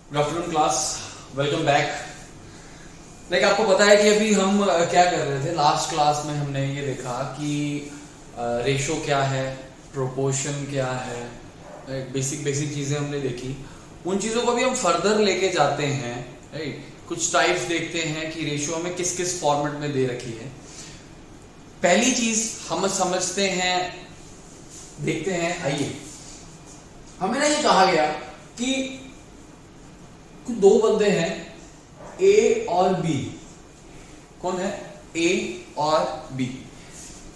Good afternoon class, welcome back. Like आपको पता है कि अभी हम क्या कर रहे थे। लास्ट क्लास में हमने ये देखा कि रेशो क्या है, प्रोपोर्शन क्या है, बेसिक चीजें हमने देखी। उन चीजों को भी हम फर्दर लेके जाते हैं, राइट। कुछ टाइप्स देखते हैं कि रेशो हमें किस किस फॉर्मेट में दे रखी है। पहली चीज हम समझते हैं, देखते हैं। आइए, हमें ना ये कहा गया कि कुछ दो बंदे हैं, ए और बी। कौन है? ए और बी।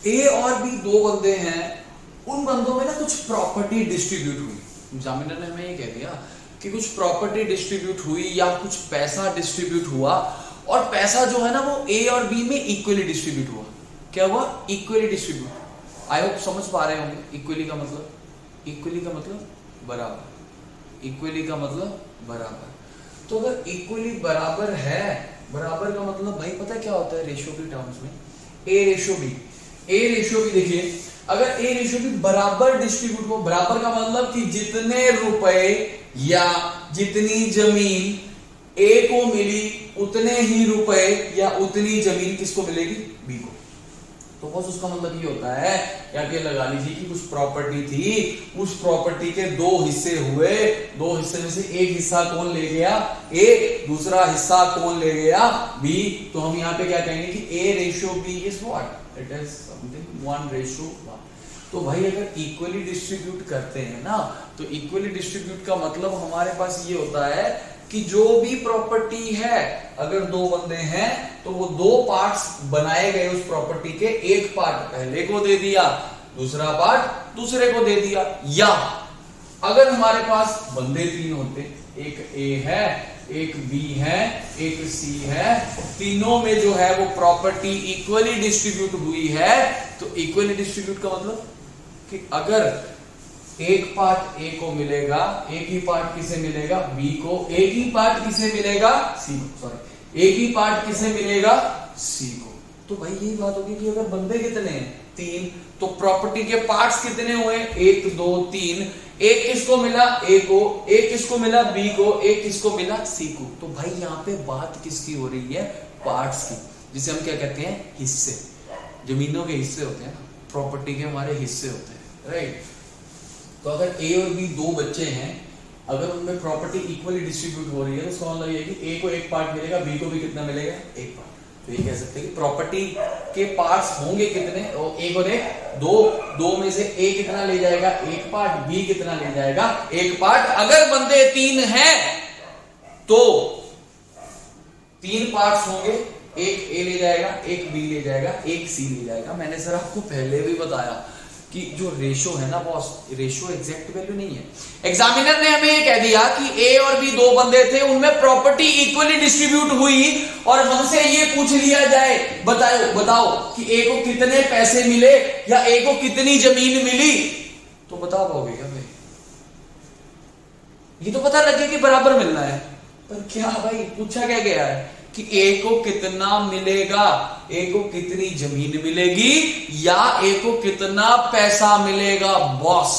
ए और बी दो बंदे हैं। उन बंदों में ना कुछ प्रॉपर्टी डिस्ट्रीब्यूट हुई। एग्जामिनर ने हमें ये कह दिया कि कुछ प्रॉपर्टी डिस्ट्रीब्यूट हुई या कुछ पैसा डिस्ट्रीब्यूट हुआ, और पैसा जो है ना वो ए और बी में इक्वली डिस्ट्रीब्यूट हुआ। क्या हुआ? Equally distribute. आई होप समझ पा रहे होंगे। इक्वली का मतलब बराबर। इक्वली का मतलब बराबर। तो अगर इक्वली बराबर है, बराबर का मतलब भाई पता है क्या होता है रेशियो के टर्म्स में? A ratio B. देखिए, अगर ए रेशियो बी बराबर डिस्ट्रीब्यूट हो, बराबर का मतलब कि जितने रुपए या जितनी जमीन ए को मिली उतने ही रुपए या उतनी जमीन किसको मिलेगी? बी को। तो बस उसका मतलब ये होता है, या कि लगा लीजिए कि कुछ प्रॉपर्टी थी, उस प्रॉपर्टी के दो हिस्से हुए, दो हिस्से में से एक हिस्सा कौन ले गया? ए। दूसरा हिस्सा कौन ले गया? बी। तो हम यहाँ पे क्या कहेंगे कि A ratio B is what? It is something 1:1। तो भाई अगर इक्वली डिस्ट्रीब्यूट करते हैं ना, तो इक्वली डिस्ट्रीब्यूट का मतलब हमारे पास ये होता है कि जो भी प्रॉपर्टी है, अगर दो बंदे हैं तो वो दो पार्ट्स बनाए गए उस प्रॉपर्टी के, एक पार्ट पहले को दे दिया, दूसरा पार्ट दूसरे को दे दिया। या अगर हमारे पास बंदे तीन होते, एक ए है, एक बी है, एक सी है, तीनों में जो है वो प्रॉपर्टी इक्वली डिस्ट्रीब्यूट हुई है। तो इक्वली डिस्ट्रीब्यूट का मतलब कि अगर एक पार्ट ए को मिलेगा, एक ही पार्ट किसे मिलेगा? बी को। एक ही पार्ट किसे मिलेगा? सी को। सॉरी, एक ही पार्ट किसे मिलेगा? सी को। तो भाई यही बात होगी कि अगर बंदे कितने हैं? तीन। तो प्रॉपर्टी के पार्ट्स कितने हुए? 1 2 3। एक किसको मिला? ए को। एक किसको मिला? बी को। एक किसको मिला? सी को। तो भाई यहाँ पे बात किसकी हो रही है? पार्ट्स की, जिसे हम क्या कहते हैं? हिस्से। जमीनों के हिस्से होते हैं ना, प्रॉपर्टी के हमारे हिस्से होते हैं, राइट। तो अगर ए और बी दो बच्चे हैं, अगर उनमें प्रॉपर्टी इक्वली डिस्ट्रीब्यूट हो रही है, तो इसका मतलब ये कि ए को एक पार्ट मिलेगा, बी को भी कितना मिलेगा? एक पार्ट। तो ये कह सकते हैं कि प्रॉपर्टी के पार्ट्स होंगे कितने? एक और एक, दो में से ए कितना ले जाएगा? एक पार्ट। बी कितना ले जाएगा? एक पार्ट। अगर बंदे तीन हैं तो तीन पार्ट्स होंगे, एक ए ले जाएगा, एक बी ले जाएगा, एक सी ले जाएगा। मैंने सर आपको पहले भी बताया कि जो रेशो है ना बॉस, रेशो एग्जैक्ट वैल्यू नहीं है। एग्जामिनर ने हमें ये कह दिया कि ए और बी दो बंदे थे, उनमें प्रॉपर्टी इक्वली डिस्ट्रीब्यूट हुई, और हमसे ये पूछ लिया जाए, बताओ कि ए को कितने पैसे मिले या ए को कितनी जमीन मिली, तो बता पाओगे क्या भाई? ये तो पता लग गया कि बराबर मिलना है, पर क्या भाई पूछा क्या गया है कि ए को कितना मिलेगा, ए को कितनी जमीन मिलेगी, या ए को कितना पैसा मिलेगा? बॉस,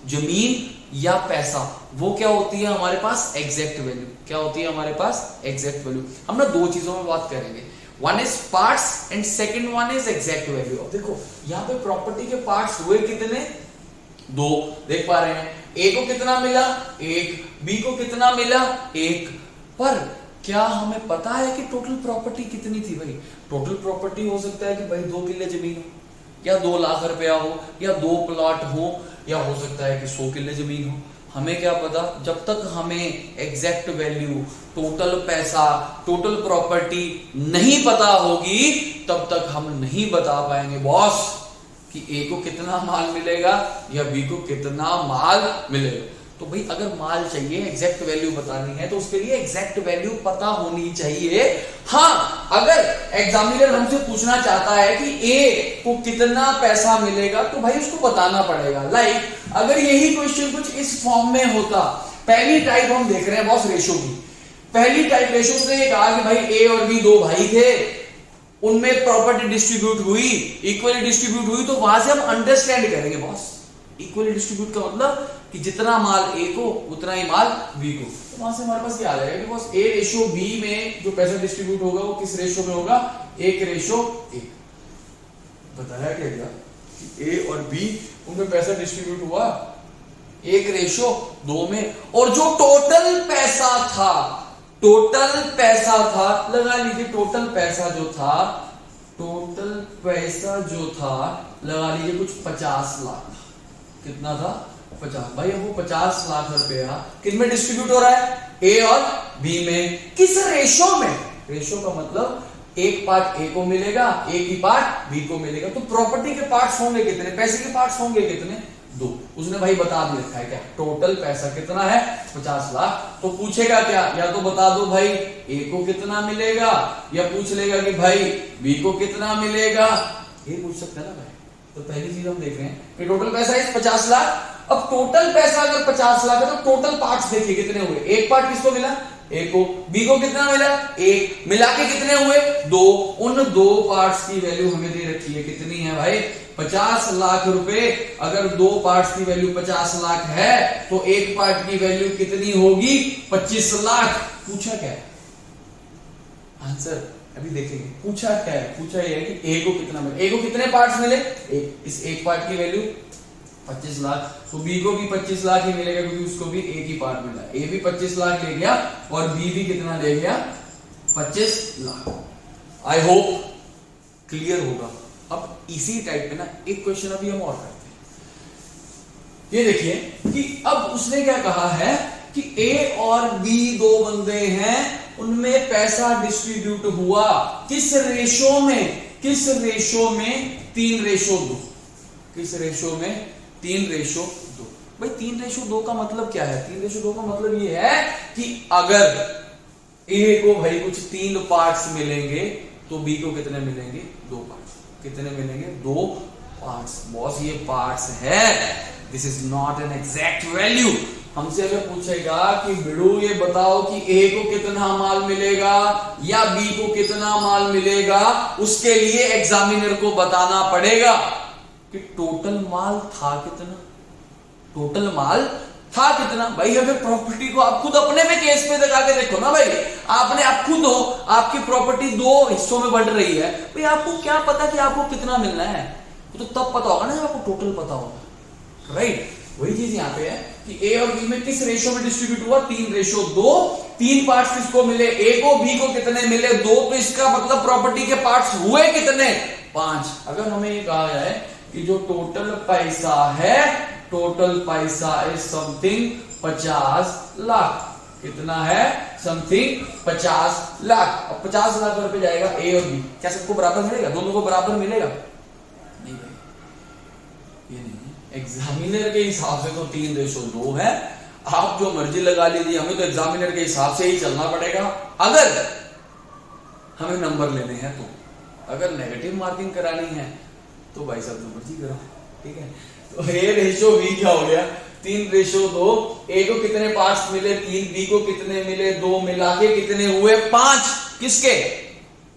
जमीन या पैसा, वो क्या होती है हमारे पास? Exact value. क्या होती है हमारे पास? Exact value. हम ना दो चीजों में बात करेंगे, one is parts and second one is exact value. अब देखो यहां पे प्रॉपर्टी के पार्ट्स हुए कितने? दो। देख पा रहे हैं, ए को कितना मिला? एक। बी को कितना मिला? एक। पर क्या हमें पता है कि टोटल प्रॉपर्टी कितनी थी? भाई टोटल प्रॉपर्टी हो सकता है कि भाई 2 किले जमीन हो, या 2 लाख रुपया हो, या 2 प्लॉट हो, या हो सकता है कि 100 किले जमीन हो। हमें क्या पता? जब तक हमें एग्जैक्ट वैल्यू, टोटल पैसा, टोटल प्रॉपर्टी नहीं पता होगी, तब तक हम नहीं बता पाएंगे बॉस कि ए को कितना माल मिलेगा या बी को कितना माल मिलेगा। तो भाई अगर माल चाहिए, एग्जैक्ट वैल्यू बतानी है, तो उसके लिए एग्जैक्ट वैल्यू पता होनी चाहिए। हाँ, अगर एग्जामिनर हमसे पूछना चाहता है कि ए को कितना पैसा मिलेगा, तो भाई उसको बताना पड़ेगा। लाइक अगर यही क्वेश्चन कुछ इस फॉर्म में होता, पहली टाइप हम देख रहे हैं बॉस रेशो की। पहली टाइप रेशो से ये कहा कि भाई ए और बी दो भाई थे, उनमें प्रॉपर्टी डिस्ट्रीब्यूट हुई, इक्वली डिस्ट्रीब्यूट हुई, तो वहां से हम अंडरस्टैंड करेंगे बॉस इक्वली डिस्ट्रीब्यूट का मतलब कि जितना माल ए को उतना ही माल बी को। तो वहां से हमारे पास क्या आ जाएगा कि बस ए रेशो बी में जो पैसा डिस्ट्रीब्यूट होगा वो किस रेशो में होगा, 1:1। बताया क्या गया कि ए और बी उनमें पैसा डिस्ट्रीब्यूट हुआ 1:2 में, और जो टोटल पैसा था लगा लीजिए, टोटल पैसा जो था लगा लीजिए कुछ 50 लाख। कितना था? 50। भाई अब वो 50 लाख रुपया किन में डिस्ट्रीब्यूट हो रहा है? ए और बी में। किस रेशो में? रेशो का मतलब एक पार्ट ए को मिलेगा, एक ही पार्ट बी को मिलेगा। तो प्रॉपर्टी के पार्ट्स होंगे कितने, पैसे के पार्ट्स होंगे कितने? 2। उसने भाई बता दिया रखा है क्या, टोटल पैसा कितना है? 50 लाख। तो पूछेगा क्या, या तो बता दो भाई ए को कितना मिलेगा, या पूछ लेगा कि भाई बी को कितना मिलेगा। ये पूछ सकता है ना भाई। तो पहली चीज हम देख रहे हैं कि टोटल पैसा है 50 लाख। अब टोटल पैसा अगर 50 लाख है तो टोटल पार्ट्स देखिए कितने हुए। एक पार्ट किसको मिला? ए को। बी को कितना मिला? 1। मिला के कितने हुए? 2। उन 2 पार्ट्स की वैल्यू हमें दे रखी है, कितनी है भाई? 50 लाख रुपए। अगर 2 पार्ट्स की वैल्यू 50 लाख है तो एक पार्ट की वैल्यू कितनी होगी? 25 लाख। पूछा क्या है? आंसर अभी देखेंगे। पूछा क्या है? पूछा यह है कि ए को कितना मिला। ए को कितने पार्ट्स मिले? एक। इस एक पार्ट की वैल्यू 25 लाख। तो बी को भी 25 लाख ही मिलेगा क्योंकि उसको भी एक ही पार्ट मिला। ए भी 25 लाख ले गया और बी भी कितना ले गया? 25 लाख। आई होप क्लियर होगा। अब इसी टाइप पे ना एक क्वेश्चन अभी हम और करते हैं। ये देखिए कि अब उसने क्या कहा है कि ए और बी 2 बंदे हैं, उनमें पैसा डिस्ट्रीब्यूट हुआ किस रेशो में? 3:2। किस रेशो में? 3:2। भाई 3:2 का मतलब क्या है? 3:2 का मतलब ये है कि अगर ए को भाई कुछ 3 पार्ट्स मिलेंगे तो बी को कितने मिलेंगे? 2 पार्ट्स। कितने मिलेंगे? 2 पार्ट्स। बॉस ये पार्ट्स है, this is not an exact value. हमसे अगर पूछेगा कि बिड़ू ये बताओ कि ए को कितना माल मिलेगा या बी को कितना माल मिलेगा, उसके लिए एग्जामिनर को बताना पड़ेगा कि टोटल माल था कितना। टोटल माल था कितना? भाई अगर प्रॉपर्टी को आप खुद अपने में केस पे लगा के देखो ना भाई, आपने आप खुद हो, आपकी प्रॉपर्टी 2 हिस्सों में बढ़ रही है, भाई आपको क्या पता कि आपको कितना मिलना है? तो तब पता होगा ना जब आपको टोटल पता होगा, राइट? वही चीज यहाँ पे है कि ए और बी में किस रेशो में डिस्ट्रीब्यूट हुआ? 3:2। 3 पार्ट्स किसको मिले? ए को। बी को कितने मिले? 2। तो इसका मतलब प्रॉपर्टी के पार्ट्स हुए कितने? 5। अगर हमें ये कहा जाए कि जो टोटल पैसा है, टोटल पैसा इज समथिंग 50 लाख। कितना है? समथिंग 50 लाख। अब 50 लाख रुपए जाएगा ए और बी, क्या सबको बराबर मिलेगा? दोनों को बराबर मिलेगा? नहीं भाई, ये नहीं है। एग्जामिनर के हिसाब से तो 3:2 है। आप जो मर्जी लगा लीजिए, हमें तो एग्जामिनर के हिसाब से ही चलना पड़ेगा अगर हमें नंबर लेने हैं तो। अगर नेगेटिव मार्किंग करानी है तो भाई साहब जो मर्जी करो, ठीक है? तो ए रेशो बी क्या हो गया? 3:2। ए को कितने पार्ट्स मिले? 3। बी को कितने मिले? 2। मिला के कितने हुए? 5। किसके?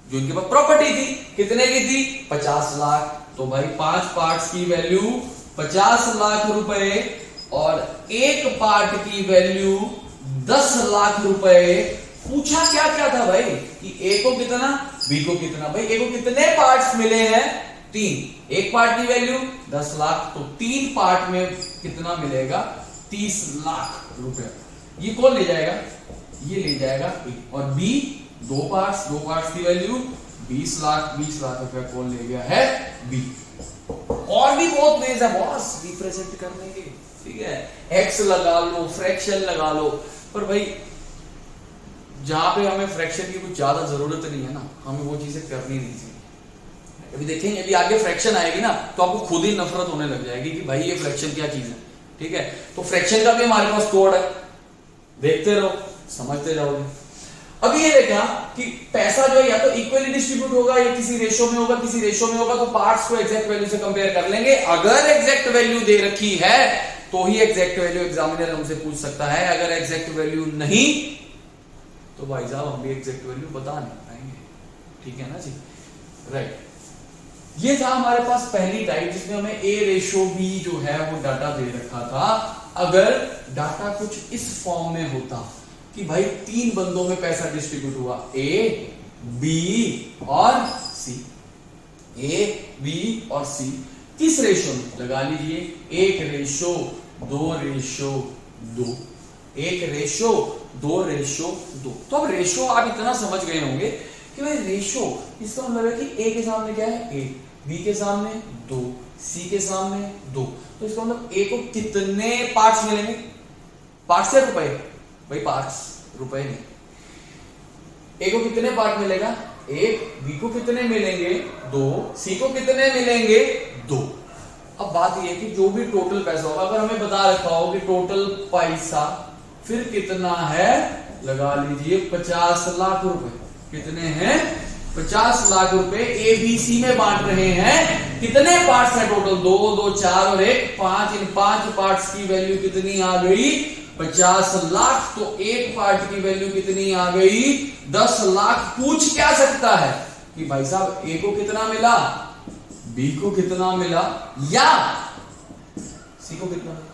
जो इनके पास प्रॉपर्टी थी। कितने की थी? 50 लाख। तो भाई 5 पार्ट्स की वैल्यू 50 लाख रुपए और एक पार्ट की वैल्यू 10 लाख रुपए। पूछा क्या क्या था भाई कि ए को कितना, बी को कितना। भाई ए को कितने पार्ट्स मिले हैं? 3। एक पार्ट की वैल्यू 10 लाख, तो 3 पार्ट में कितना मिलेगा? 30 लाख रुपए। ये कौन ले जाएगा? ये ले जाएगा ए। और बी 2 पार्ट्स की वैल्यू 20 लाख रुपए कौन ले गया है? बी। और भी बहुत वेज है बॉस रिप्रेजेंट करने के, ठीक है? एक्स लगा लो, फ्रैक्शन लगा लो, पर भाई जहां पे हमें फ्रैक्शन की कुछ ज्यादा जरूरत नहीं है ना, हमें वो चीजें करनी नहीं चाहिए। अभी देखेंगे, अभी आगे फ्रैक्शन आएगी ना तो आपको खुद ही नफरत होने लग जाएगी कि भाई ये फ्रैक्शन क्या चीज है, ठीक है? तो फ्रैक्शन का भी हमारे पास कोड है, देखते रहो, समझते जाओगे। अभी ये देखा कि पैसा जो है या तो इक्वली डिस्ट्रीब्यूट होगा या किसी रेशो में होगा, किसी रेशो में होगा, तो पार्ट्स को एग्जैक्ट वैल्यू से कंपेयर कर लेंगे। अगर एग्जैक्ट वैल्यू दे रखी है तो ही एग्जैक्ट वैल्यू एग्जामिनर हमसे पूछ सकता है। अगर एग्जैक्ट वैल्यू नहीं तो भाई साहब हम भी एग्जैक्ट वैल्यू बता नहीं पाएंगे, ठीक है ना जी? राइट। ये था हमारे पास पहली टाइप जिसमें हमें ए रेशो बी जो है वो डाटा दे रखा था। अगर डाटा कुछ इस फॉर्म में होता कि भाई 3 बंदों में पैसा डिस्ट्रीब्यूट हुआ, ए, बी और सी। ए, बी और सी किस रेशो में, लगा लीजिए 1:2:2, 1:2:2। तो अब रेशो आप इतना समझ गए होंगे कि भाई रेशो इसका मतलब है कि ए के सामने क्या है, ए, बी के सामने 2, सी के सामने 2। तो इसका मतलब ए को कितने पार्ट्स मिलेंगे, पार्ट्स या रुपए, भाई पार्ट्स, रुपए नहीं। ए को कितने पार्ट मिलेगा, 1, बी को कितने मिलेंगे 2, सी को कितने मिलेंगे 2। अब बात यह कि जो भी टोटल पैसा होगा, अगर हमें बता रखा हो कि टोटल पैसा फिर कितना है, लगा लीजिए 50 लाख रुपए। कितने हैं, 50 लाख रुपए ए बी सी में बांट रहे हैं। कितने पार्ट्स हैं टोटल, 2, 2, 4 और 1, 5। इन 5 पार्ट्स की वैल्यू कितनी आ गई, 50 लाख। तो एक पार्ट की वैल्यू कितनी आ गई, 10 लाख। पूछ क्या सकता है कि भाई साहब ए को कितना मिला, बी को कितना मिला, या सी को कितना मिला।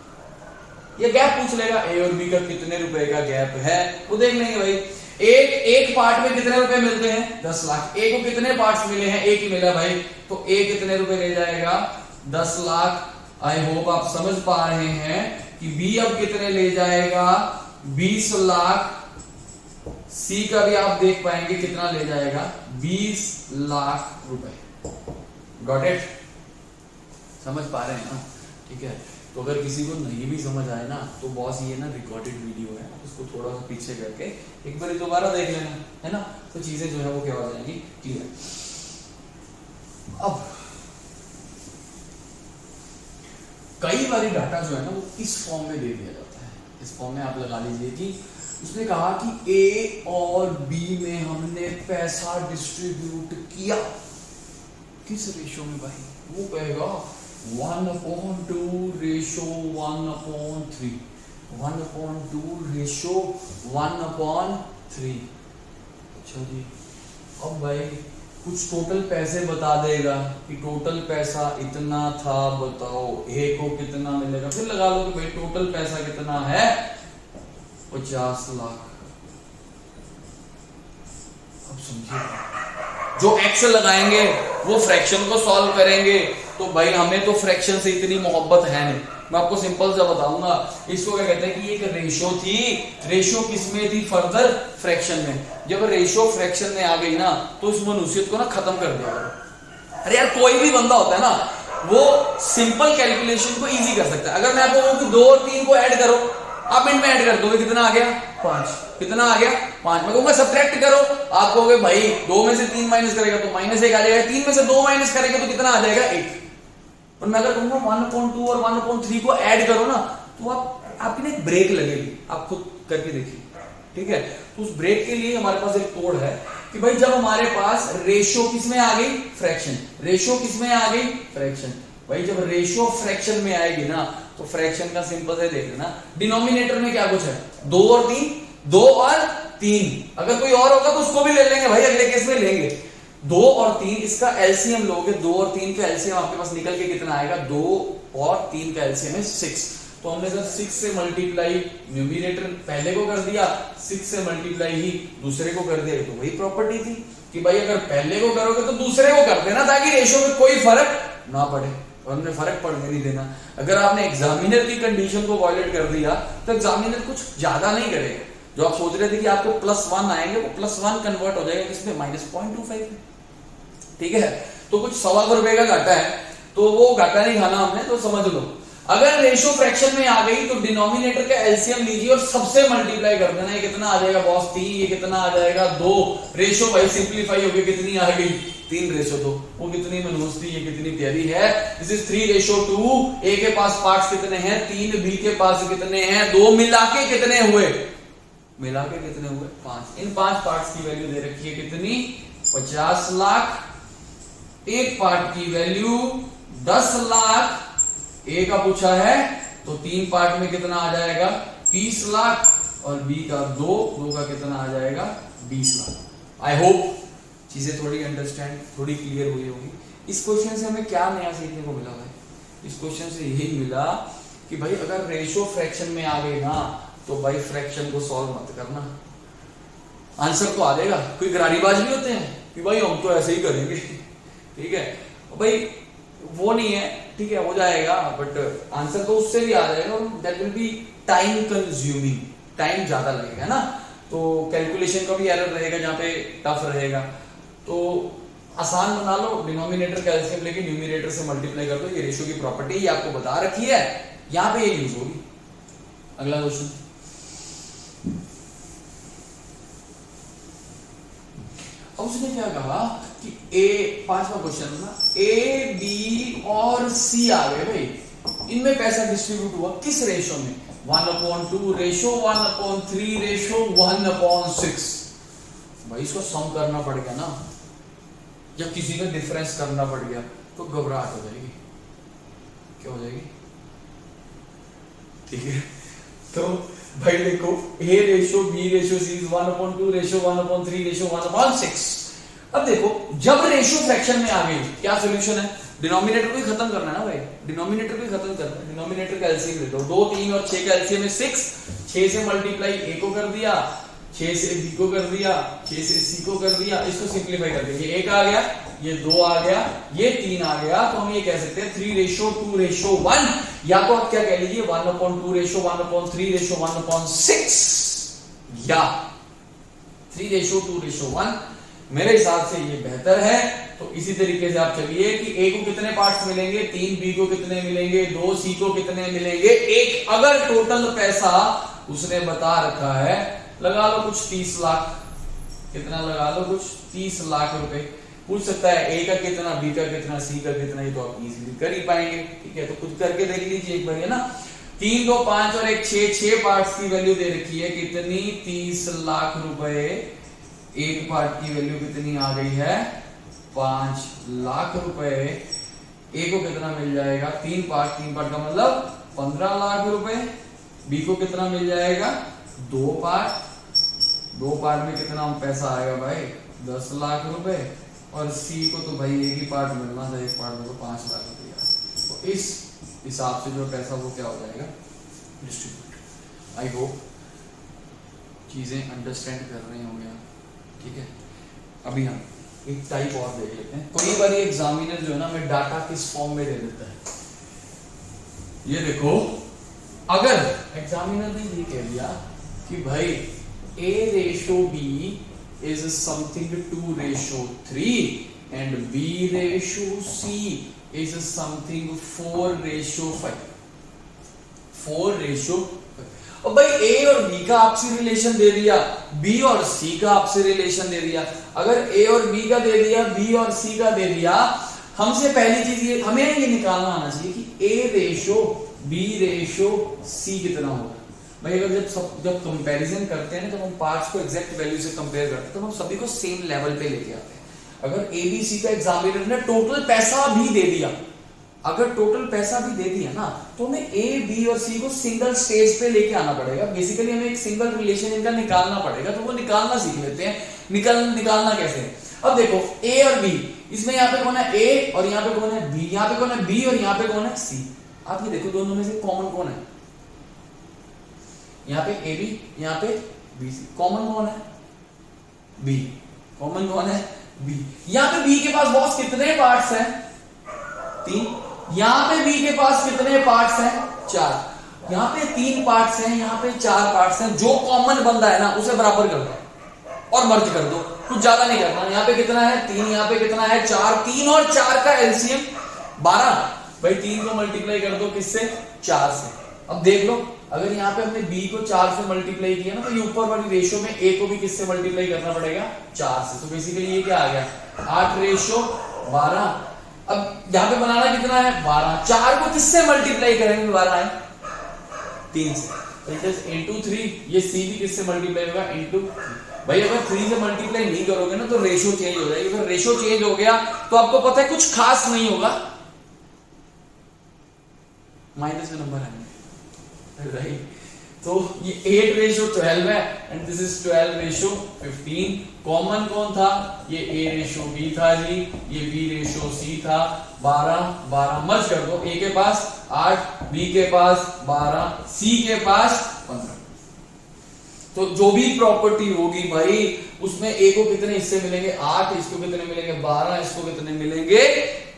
ये गैप पूछ लेगा, ए और बी का कितने रुपए का गैप है वो देख लेंगे भाई। एक पार्ट में कितने रुपए मिलते हैं, 10 लाख। ए को कितने पार्ट्स मिले हैं, एक ही मिला भाई, तो ए कितने रुपए ले जाएगा, 10 लाख। आई होप आप समझ पा रहे हैं कि बी अब कितने ले जाएगा, 20 लाख। सी का भी आप देख पाएंगे कितना ले जाएगा, 20 लाख रुपए। गॉट इट, समझ पा रहे हैं ना, ठीक है। तो अगर किसी को नहीं भी समझ आए ना, तो बॉस ये ना रिकॉर्डेड वीडियो है, उसको थोड़ा सा पीछे करके एक बार दोबारा देख लेना, है ना, तो चीजें जो है वो क्या हो जाएंगी, क्लियर। अब कई बार डाटा जो है ना वो इस फॉर्म में दे दिया जाता है। इस फॉर्म में आप लगा लीजिए कि उसने कहा कि ए और बी में हमने पैसा डिस्ट्रीब्यूट किया, किस रेशो में भाई, वो कहेगा 1/2 रेशो 1/3, 1/2 रेशो 1/3। अच्छा जी, अब भाई कुछ टोटल पैसे बता देगा कि टोटल पैसा इतना था, बताओ ए को कितना मिलेगा। फिर लगा लो कि भाई टोटल पैसा कितना है, 50 लाख। अब समझिए, जो एक्स लगाएंगे वो फ्रैक्शन को सॉल्व करेंगे, तो भाई हमें तो फ्रैक्शन से इतनी मोहब्बत है नहीं। मैं आपको सिंपल सा बताऊंगा, इसको क्या कहते हैं कि एक रेशो थी। रेशो किसमें थी, फर्दर फ्रैक्शन में। जब रेशो फ्रैक्शन में आ गई ना, तो उस मनुष्यत्व को ना खत्म कर दिया। अरे यार, कोई भी बंदा होता है ना, वो सिंपल कैलकुलेशन को इजी कर सकता है। अगर मैं आपको कहूं कि 2 और 3 को ऐड करो, आप मिनट में ऐड कर दोगे, कितना आ गया, 5। कितना आ गया, 5। मैं कहूंगा सब्ट्रैक्ट करो, आप कहोगे भाई 2 में से 3 माइनस करेगा तो -1 आ जाएगा, 3 में से 2 माइनस करेगा तो कितना आ जाएगा, 1। और मैं अगर कहूंगा 1/2 और 1/3 को ऐड करो ना, तो आपकी ना एक ब्रेक लगेगी, आप खुद करके देखिए, ठीक है। तो उस ब्रेक के लिए हमारे पास एक कोड है कि भाई जब हमारे पास रेशो किसमें आ गई, फ्रैक्शन। रेशो किसमें आ गई, फ्रैक्शन। भाई जब रेशो फ्रैक्शन में आएगी ना, तो फ्रैक्शन का सिंपल से देख लेना, डिनोमिनेटर में क्या कुछ है, 2 और 3, 2 और 3। अगर कोई और होगा तो उसको भी ले लेंगे भाई, अगले केस में लेंगे। 2 और 3 इसका एलसीएम लोगे, 2 और 3 का एलसीएम आपके पास निकल के कितना आएगा, 2 और 3 का एलसीएम है 6। तो हमने सर 6 से मल्टीप्लाई न्यूमिनेटर पहले को कर दिया, 6 से मल्टीप्लाई ही दूसरे को कर दिया। तो वही प्रॉपर्टी थी कि भाई अगर पहले को करोगे तो दूसरे को कर देना, ताकि रेशो में कोई फर्क ना पड़े। और हमने फर्क पड़ने नहीं देना। अगर आपने एग्जामिनर की कंडीशन को वॉयलेट कर दिया तो एग्जामिनर कुछ ज्यादा नहीं करेगा। जो आप सोच रहे थे कि आपको +1 आएंगे, वो +1 कन्वर्ट हो जाएगा किसमें, -0.25 में, ठीक है। तो कुछ 1.25 रुपए का घाटा है, तो वो घाटा नहीं खाना हमने, तो समझ लो। अगर रेशो फ्रैक्शन में आ गई तो डिनोमिनेटर का एलसीएम लीजिए और सबसे मल्टीप्लाई कर देना। ये कितना आ जाएगा बॉस, 3। ये कितना आ जाएगा, 2। रेशो भाई सिंप्लीफाई हो गई, कितनी आ गई, 3:2। वो कितनी मनहूस थी, ये कितनी प्यारी है। This is 3:2। ए के पास पार्ट्स कितने हैं, 3। बी के पास कितने हैं, 2। मिला के कितने हुए, मिला के कितने हुए, 5। इन 5 पार्ट्स की वैल्यू दे रखी है कितनी, 50 लाख। एक पार्ट की वैल्यू 10 लाख। ए का पूछा है तो 3 पार्ट में कितना आ जाएगा, 30 लाख। और बी का 2 का कितना आ जाएगा, 20 लाख। आई होप चीजें थोड़ी अंडरस्टैंड, थोड़ी क्लियर हुई होगी। इस क्वेश्चन से हमें क्या नया सीखने को मिला भाई, इस क्वेश्चन से यही मिला कि भाई अगर रेशो फ्रैक्शन में आ गई ना, तो भाई फ्रैक्शन को सॉल्व मत करना, आंसर तो आ जाएगा। कोई गरारीबाज नहीं होते हैं कि भाई हम तो ऐसे ही करेंगे, ठीक है भाई, वो नहीं है, ठीक है, हो जाएगा, बट आंसर तो उससे भी आ जाएगा, that will be time consuming, time ज्यादा लगेगा ना, तो कैलकुलेशन का भी एरर रहेगा जहां पे टफ रहेगा। तो आसान बना लो, डिनोमिनेटर का एलसीएम लेके न्यूमरेटर से मल्टीप्लाई कर दो, ये रेशियो की प्रॉपर्टी ये आपको बता रखी है, यहां पे ये यूज होगी। अगला क्वेश्चन, अब उसने क्या कहा कि ए, पांचवा क्वेश्चन ना, ए बी और सी आ गए भाई, इनमें पैसा डिस्ट्रीब्यूट हुआ किस रेशो में, 1/2 रेशो, 1/3 रेशो, 1/6। भाई इसको सम करना पड़ गया ना, जब किसी का डिफरेंस करना पड़ गया तो घबराहट हो जाएगी, क्या हो जाएगी, ठीक है। तो भाई देखो, ए रेशो बी रेशो सी 1/2 रेशो, 1/3 रेशो, 1/6। अब देखो जब रेशो फ्रैक्शन में आ गई, क्या सोल्यूशन है, डिनोमिनेटर को ही खत्म करना है ना भाई, डिनोमिनेटर को ही खत्म करना है, डिनोमिनेटर का एलसीएम ले लो, 2, 3 और 6 का एलसीएम है 6, 6 से मल्टीप्लाई ए को कर दिया, 6 से बी को कर दिया, 6 से सी को कर दिया, इसको सिंप्लीफाई कर दिया, ये 1 आ गया, ये 2 आ गया, ये 3 आ गया, तो हम ये कह सकते हैं 3:2:1, या तो आप क्या कह लीजिए 1/2 रेशो, 1/3 रेशो, 1/6, या 3:2:1। मेरे हिसाब से ये बेहतर है। तो इसी तरीके से आप चलिए कि ए को कितने पार्ट्स मिलेंगे, 3, बी को कितने मिलेंगे, 2, सी को कितने मिलेंगे, 1। अगर टोटल पैसा उसने बता रखा है, लगा लो कुछ 30 लाख, कितना लगा लो, कुछ 30 लाख रुपए। पूछ सकता है ए का कितना, बी का कितना, सी का कितना, ये तो आप इजीली कर ही पाएंगे, ठीक है। तो कुछ करके देख लीजिए एक बार, है ना, 3, 2, 5 और 1, 6 पार्ट्स की वैल्यू दे रखी है, कितनी, 30 लाख रुपए। एक पार्ट की वैल्यू कितनी आ गई है, 5 लाख रुपए। ए को कितना मिल जाएगा, 3 पार्ट का मतलब 15 लाख रुपए। बी को कितना मिल जाएगा, 2 पार्ट में कितना पैसा आएगा भाई, 10 लाख रुपए। और सी को तो भाई एक ही पार्ट मिलना था, एक पार्ट में तो 5 लाख रुपया। तो इस हिसाब से जो पैसा वो क्या हो जाएगा, डिस्ट्रीब्यूट। आई होप चीजें अंडरस्टैंड कर रहे होंगे आप, ठीक है। अभी हम एक टाइप और देख लेते हैं। कई बार एग्जामिनर जो है ना, हमें डाटा किस फॉर्म में दे देता है। ये देखो, अगर एग्जामिनर ने ये कह दिया कि भाई A/B is something 2/3 and B/C is something 4/5, 4/5। और भाई ए और बी का आपसी रिलेशन दे दिया, बी और सी का आपसी रिलेशन दे दिया। अगर ए और बी का दे दिया, बी और सी का दे दिया, हमसे पहली चीज ये, हमें ये निकालना आना चाहिए कि A/B/C कितना होगा। भाई अगर जब कंपैरिजन करते हैं ना, जब हम पार्ट्स को एग्जैक्ट वैल्यू से कंपेयर करते हैं, तो हम सभी को सेम लेवल पे लेके आते हैं। अगर ए बी सी का एग्जामिनर ने टोटल पैसा भी दे दिया, अगर टोटल पैसा भी दे दिया ना, तो हमें ए बी और सी को सिंगल स्टेज पे लेके आना पड़ेगा। बेसिकली हमें एक सिंगल रिलेशन इनका निकालना पड़ेगा। तो वो निकालना सीख लेते हैं। निकालना कैसे, अब देखो ए और बी, इसमें यहाँ पे कौन है ए और यहाँ पे कौन है बी, यहाँ पे कौन है बी और यहाँ पे कौन है सी। आप ये देखो दोनों में से कॉमन कौन है, यहाँ पे ए बी, यहाँ पे बी सी, कॉमन कौन है बी, कॉमन कौन है बी। यहाँ पे बी के पास बॉस कितने पार्ट्स हैं, 3। यहाँ पे बी के पास कितने पार्ट्स हैं, 4। यहाँ पे 3 पार्ट्स हैं, यहाँ पे 4 पार्ट्स हैं। जो कॉमन बंदा है ना, उसे बराबर कर दो और मर्ज कर दो, कुछ ज्यादा नहीं करना। यहाँ पे कितना है 3, यहाँ पे कितना है 4, 3 और 4 का एलसीएम 12। भाई 3 को मल्टीप्लाई कर दो किससे, 4 से। अब देख लो, अगर यहाँ पे हमने बी को 4 से मल्टीप्लाई किया ना, तो ये ऊपर वाली रेशियो में ए को भी किससे मल्टीप्लाई करना पड़ेगा, 4 से। तो बेसिकली ये क्या आ गया, 8/12। अब यहाँ पे बनाना कितना है 12, 4 को किससे मल्टीप्लाई करेंगे, 12 है 3 से, तो इट इज इनटू 3। ये सी भी किससे मल्टीप्लाई होगा, इनटू 3। भाई अगर 3 से मल्टीप्लाई नहीं करोगे ना, तो रेशियो चेंज हो जाएगी। अगर रेशियो चेंज हो गया तो आपको पता है कुछ खास नहीं होगा, माइनस में नंबर आएंगे, राइट। तो ये 8/12 है एंड दिस इज 12/15। कॉमन कौन था, ये A/B था जी, ये B/C था। 12 मर्ज कर दो, ए के पास 8, बी के पास 12, सी के पास 15। तो जो भी प्रॉपर्टी होगी भाई उसमें ए को कितने हिस्से मिलेंगे 8, इसको कितने मिलेंगे 12, इसको कितने मिलेंगे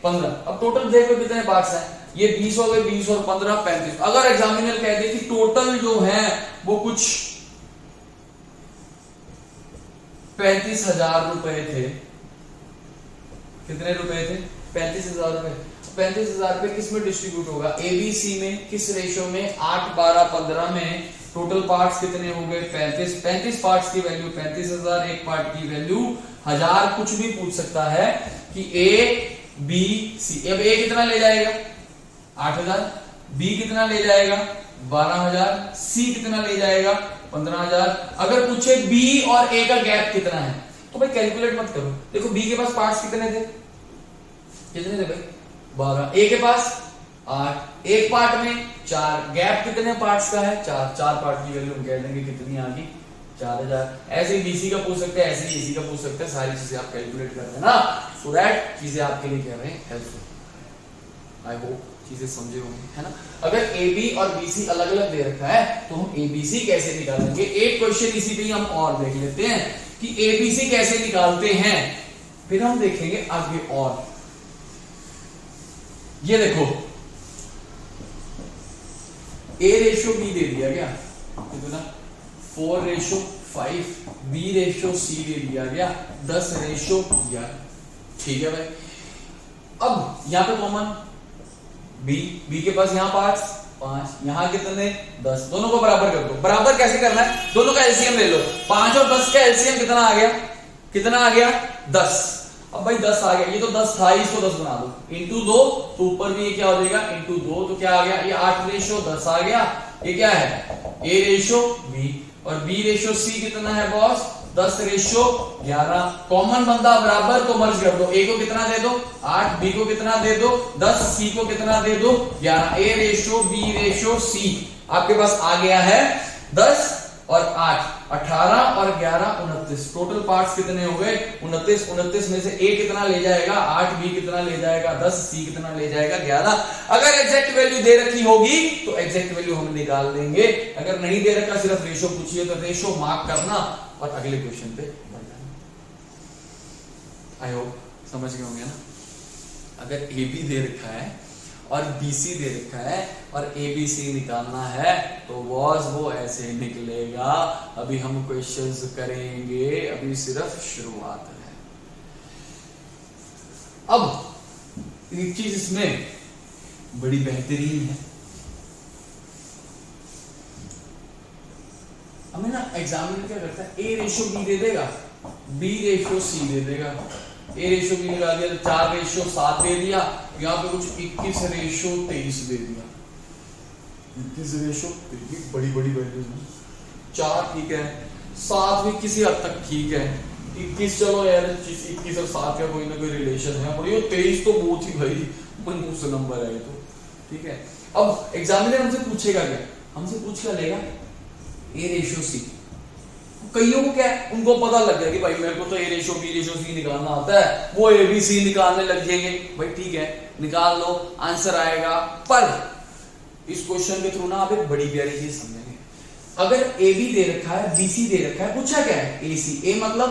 15। अब टोटल देखो कितने पार्ट्स हैं, ये 20 हो गए, 20 और 15 35। अगर एग्जामिनर कह दे कि टोटल जो है वो कुछ 35,000 रुपए थे, कितने रुपए थे 35,000 रुपए, 35,000 रुपए किस में डिस्ट्रीब्यूट होगा, एबीसी में, किस रेशो में 8 12 15 में। टोटल पार्ट्स कितने हो गए 35, 35 पार्ट्स की वैल्यू 35,000, एक पार्ट की वैल्यू 1000। कुछ भी पूछ सकता है कि ए बी सी, अब ए कितना ले जाएगा 8,000, बी कितना ले जाएगा 12,000, सी कितना ले जाएगा 15,000। अगर पूछे बी और ए का गैप कितना है तो भाई कैलकुलेट मत करो, देखो बी के पास पार्ट्स कितने थे, कितने थे भाई 12, ए के पास 8, एक पार्ट में 4, गैप कितने पार्ट्स का है 4, 4 पार्ट की वैल्यू हम कह देंगे कितनी आ गई 4000। ऐसे ही बीसी का पूछ सकते हैं, ऐसे ही एसी का पूछ सकते हैं, सारी चीजें आप कैलकुलेट कर देना, सो दैट चीजें आपके लिए कह रहे हैं हेल्पफुल। आई होप चीजें समझे होंगे, है ना। अगर ए बी और बीसी अलग अलग दे रखा है तो हम एबीसी कैसे निकालेंगे, एक क्वेश्चन इसी पे ही हम और देख लेते हैं कि एबीसी कैसे निकालते हैं, फिर हम देखेंगे आगे। और ये देखो ए रेशो बी दे दिया गया, कितना 4:5, बी रेशो सी दे दिया गया 10:11, ठीक है भाई। अब यहां पे कॉमन बी के पास यहां 5, यहां कितने 10, दोनों को बराबर कर दो। बराबर कैसे करना है, दोनों का एलसीएम ले लो, 5 और 10 का एलसीएम कितना आ गया, कितना आ गया 10। अब भाई 10 आ गया, ये तो 10 था, इसको 10 बना दो इंटू 2, तो ऊपर भी ये क्या हो जाएगा इंटू 2, तो क्या आ गया ये 8:10 आ गया। ये क्या है ए रेशो बी, और बी रेशो सी कितना है बॉस 10:11। कॉमन बंदा बराबर तो मर्ज कर दो, ए को कितना दे दो 8, बी को कितना दे दो 10, सी को कितना दे दो 11। ए रेशो बी रेशो सी आपके पास आ गया है 10 और 8, 18 और 11 29। टोटल पार्ट्स कितने हो गए 29। 29 में से ए कितना ले जाएगा 8, बी कितना ले जाएगा 10, सी कितना ले जाएगा 11। अगर एग्जैक्ट वैल्यू दे रखी होगी तो एग्जैक्ट वैल्यू हम निकाल देंगे, अगर नहीं दे रखा सिर्फ रेशो पूछिए तो रेशो मार्क करना और अगले क्वेश्चन पे बढ़ जाना। आई होप समझ गए होंगे ना। अगर ए बी दे रखा है और बीसी दे रखा है और एबीसी निकालना है तो बॉस वो ऐसे निकलेगा। अभी हम क्वेश्चंस करेंगे, अभी सिर्फ शुरुआत है। अब एक चीज इसमें बड़ी बेहतरीन है, हमें ना एग्जामिनर क्या करता है ए रेशो बी दे देगा, बी रेशो सी दे देगा। ए रेशो बी लगा दिया तो 4:7 दे दिया, यहाँ पे कुछ 21:23 दे दिया। 21:23 बड़ी बड़ी वैल्यूज में 4 ठीक है, 7 भी किसी हद तक ठीक है, 21 चलो यार 21 और 7 का कोई ना कोई रिलेशन है, और ये 23 तो बहुत ही भाई मनहूस नंबर है ये तो, ठीक है। अब एग्जामिनर हमसे पूछेगा क्या, हमसे पूछ क्या लेगा ए रेशो सी। कईयों को क्या है उनको पता लग गया कि भाई मेरे को तो ए रेशो बी रेशो सी निकालना आता है, वो ए बी सी निकालने लग जाएंगे। भाई ठीक है निकाल लो, आंसर आएगा। पर इस क्वेश्चन के थ्रू ना आप एक बड़ी प्यारी चीज समझेंगे। अगर ए बी दे रखा है, बी सी दे रखा है, पूछा क्या है ए सी, ए मतलब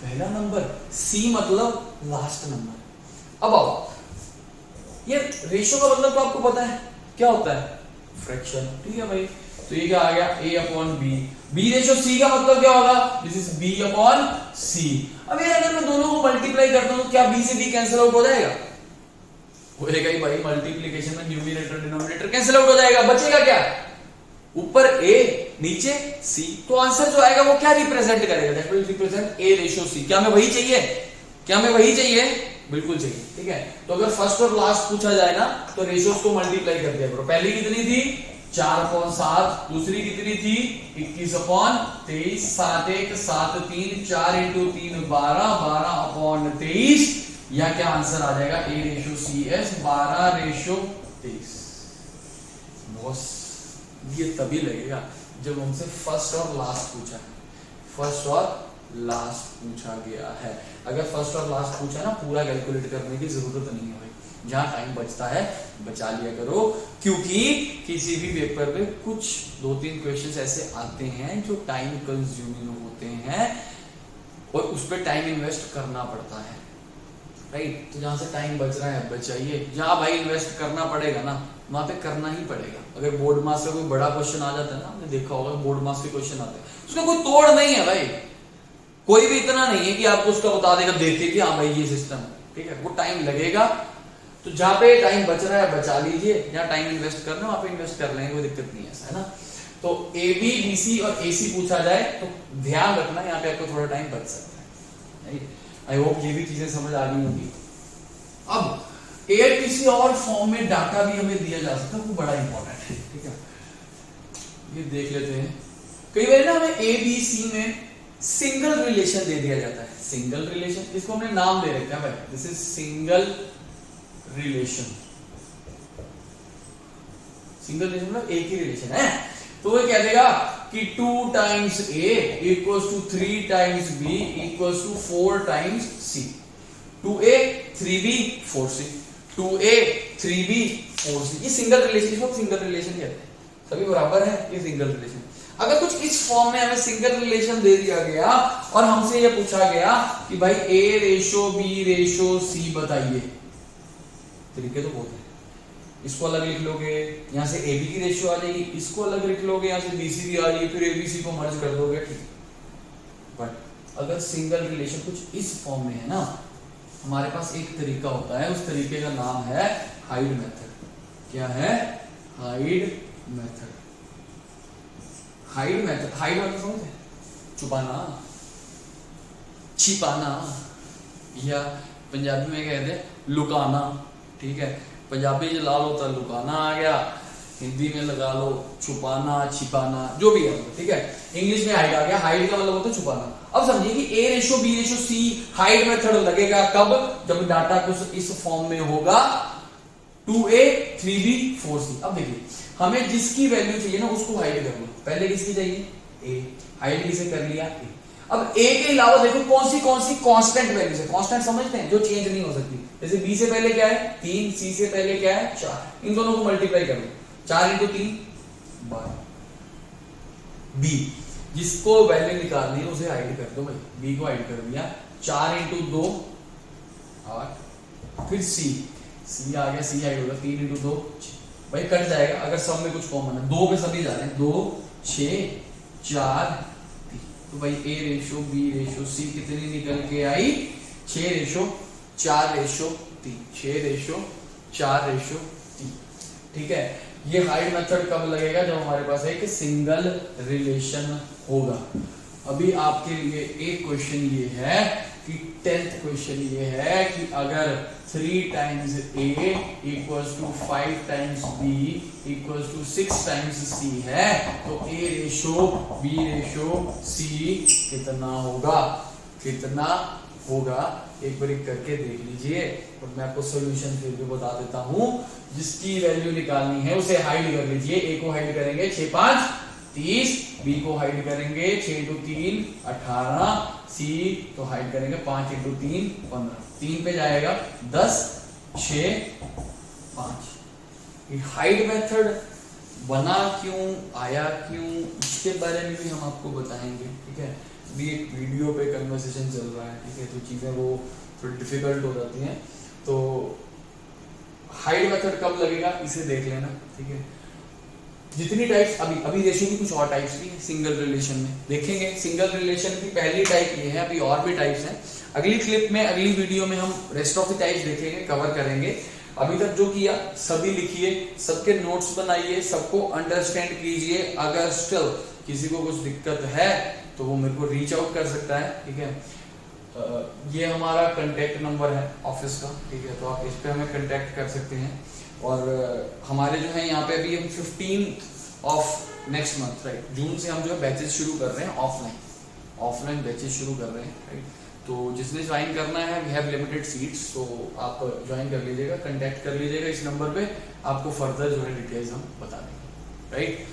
पहला नंबर, सी मतलब लास्ट नंबर। अब आओ, ये रेशो का मतलब तो आपको पता है क्या होता है, फ्रैक्शन, ठीक है भाई। तो ये क्या आ गया a upon B, B ratio C का मतलब क्या होगा, this is b upon C. अब यार अगर मैं दोनों को मल्टीप्लाई करता हूं तो क्या b से b कैंसिल आउट हो जाएगा, होएगा ही भाई। मल्टीप्लिकेशन में न्यूमरेटर डिनोमिनेटर कैंसिल आउट हो जाएगा, बचेगा क्या ऊपर a नीचे c। तो आंसर जो आएगा वो क्या रिप्रेजेंट करेगा, that will represent a ratio c। क्या मैं वही चाहिए, क्या मैं वही चाहिए, बिल्कुल चाहिए, ठीक है। तो अगर फर्स्ट और लास्ट पूछा जाए ना तो रेशियोज को मल्टीप्लाई कर दिया करो। पहली कितनी थी 4/7, दूसरी कितनी थी 21/23, 7/1 7/3, 4 × 3 12, 12/23। या क्या आंसर आ जाएगा a ratio C S 12:23। Boss ये तभी लगेगा जब हमसे फर्स्ट और लास्ट पूछा है, फर्स्ट और लास्ट पूछा गया है। अगर फर्स्ट और लास्ट पूछा ना पूरा कैलकुलेट करने की जरूरत नहीं है भाई, जहां टाइम बचता है बचा लिया करो, क्योंकि किसी भी पेपर में कुछ 2-3 क्वेश्चंस ऐसे आते हैं जो टाइम कंज्यूमिंग होते हैं और उस पर टाइम इन्वेस्ट करना पड़ता है, राइट। तो जहां से टाइम बच रहा है बचाइए, जहां भाई इन्वेस्ट करना पड़ेगा ना वहां पे करना ही पड़ेगा। अगर बोर्ड मार्क्स का कोई बड़ा क्वेश्चन आ जाता है ना, आपने देखा होगा बोर्ड मार्क्स के क्वेश्चन आते हैं, उसका कोई तोड़ नहीं है भाई, कोई भी इतना नहीं है कि आपको उसका बता देगा देख के कि हाँ भाई ये सिस्टम है, ठीक है। वो टाइम लगेगा, तो जहां पे टाइम बच रहा है बचा लीजिए, जहां टाइम इन्वेस्ट करना है वहां पे इन्वेस्ट कर लेंगे, कोई दिक्कत नहीं है, ऐसा है ना। तो ए बी बी सी और ए सी पूछा जाए तो ध्यान रखना यहाँ पे आपको थोड़ा टाइम बच सकता है। आई होप ये भी चीजें समझ आ गई होंगी। अब ए किसी और फॉर्म में डाटा भी हमें दिया जा सकता है, वो बड़ा इंपॉर्टेंट है, ठीक है। ये देख लेते हैं, कई बार ना हमें ए बी सी में सिंगल रिलेशन दे दिया जाता है, सिंगल रिलेशन, इसको हमने नाम दे रखा है भाई, this is single relation. Single relation मतलब एक ही रिलेशन है, तो वो कह देगा कि 2 times A equals to 3 times B equals to 4 times C, 2a 3b 4c, 2a 3b 4c। ये सिंगल रिलेशन, इसको सिंगल रिलेशन कहते हैं, सभी बराबर है, ये सिंगल रिलेशन। अगर कुछ इस फॉर्म में हमें सिंगल रिलेशन दे दिया गया और हमसे ये पूछा गया कि भाई a ratio b ratio c बताइए, तरीके तो बहुत है। इसको अलग लिख लोगे, यहां से ab की रेशियो आ जाएगी, इसको अलग लिख लोगे, यहां से bc भी आ जाएगी, फिर abc को मर्ज कर दोगे, ठीक। बट अगर सिंगल रिलेशन कुछ इस फॉर्म में है ना, हमारे पास एक तरीका होता है, उस तरीके का नाम है हाइड मेथड। क्या है? Hide method. Hide method, hide मतलब समझते हैं? छुपाना, छिपाना, या पंजाबी में कहते हैं लुकाना, ठीक है। पंजाबी जो लाल होता है लुकाना आ गया, हिंदी में लगा लो छुपाना, छिपाना, जो भी है, ठीक है। इंग्लिश में हाइड आ गया, हाइड का मतलब होता है छुपाना। अब समझिए कि ए रेशो बी रेशो सी हाइड मेथड लगेगा कब? जब डाटा कुछ इस फॉर्म में होगा, 2a 3b 4c। अब देखिए हमें जिसकी वैल्यू चाहिए ना उसको हाइड कर लो, पहले किसकी चाहिए? a, हाइड किसे कर लिया? a। अब a के अलावा देखो कौन सी कांस्टेंट वैल्यूज है, कांस्टेंट समझते हैं, जो चेंज नहीं हो सकती। जैसे b से पहले क्या है? 3, c से पहले क्या है? 4। इन दोनों को मल्टीप्लाई कर लो, 4 × 3 12। b जिसको वैल्यू निकालनी है उसे हाइड कर दो भाई, b को हाइड कर दिया, 4 × 2 8। फिर c आ गया, c हाइड होगा, 3 × 2 6। भाई कट जाएगा अगर सब में कुछ कॉमन है, 2 पे सभी जा रहे हैं, 2 6 4 3। तो भाई a ratio b ratio c कितनी निकल के आई? 6 रेशो 4 रेशो 3, 6 रेशो 4 रेशो 3, ठीक है। ये हाइड मेथड कब लगेगा? जब हमारे पास एक सिंगल रिलेशन होगा। अभी आपके लिए एक क्वेश्चन ये है कि 10th क्वेश्चन ये है कि अगर 3 times a equals to 5 times b equals to 6 times c है, तो a ratio b ratio c कितना होगा? कितना होगा? एक बार करके देख लीजिए और मैं आपको सॉल्यूशन फिर भी बता देता हूं। जिसकी वैल्यू निकालनी है उसे हाइड कर लीजिए। a को हाइड करेंगे 6 5 30, b को हाइड करेंगे 6 × 3 18, c तो हाइड करेंगे 5 × 3 15, 3 पे जाएगा 10 6 5। हाइड मेथड बना क्यों, आया क्यों, इसके बारे में भी हम आपको बताएंगे, ठीक है। भी एक वीडियो पे कन्वर्सेशन चल रहा है, ठीक है, तो चीजें वो थोड़ी डिफिकल्ट हो जाती हैं। तो हाइड मेथड कब लगेगा इसे देख लेना, ठीक है। जितनी टाइप्स अभी रेशियो की कुछ और टाइप्स भी है सिंगल रिलेशन में, देखेंगे। सिंगल रिलेशन की पहली टाइप ये है, अभी और भी टाइप्स हैं। अगली क्लिप में, अगली वीडियो में हम रेस्ट ऑफ द टाइप्स देखेंगे, कवर करेंगे। अभी तक जो किया सभी लिखिए, सबके नोट्स बनाइए, सबको अंडरस्टैंड कीजिए। अगर स्टिल किसी को कुछ दिक्कत है तो वो मेरे को रीच आउट कर सकता है, ठीक है। ये हमारा कांटेक्ट नंबर है ऑफिस का, ठीक है, तो आप इस पे हमें कांटेक्ट कर सकते हैं। और हमारे जो है यहाँ पे अभी हम 15 ऑफ नेक्स्ट मंथ, राइट, जून से हम जो है बैचेस शुरू कर रहे हैं, ऑफलाइन बैचेस शुरू कर रहे हैं, राइट। तो जिसने ज्वाइन करना है, वी हैव लिमिटेड सीट्स, तो आप ज्वाइन कर लीजिएगा, कांटेक्ट कर लीजिएगा इस नंबर पे, आपको फर्दर जो है डिटेल्स हम बता देंगे, राइट।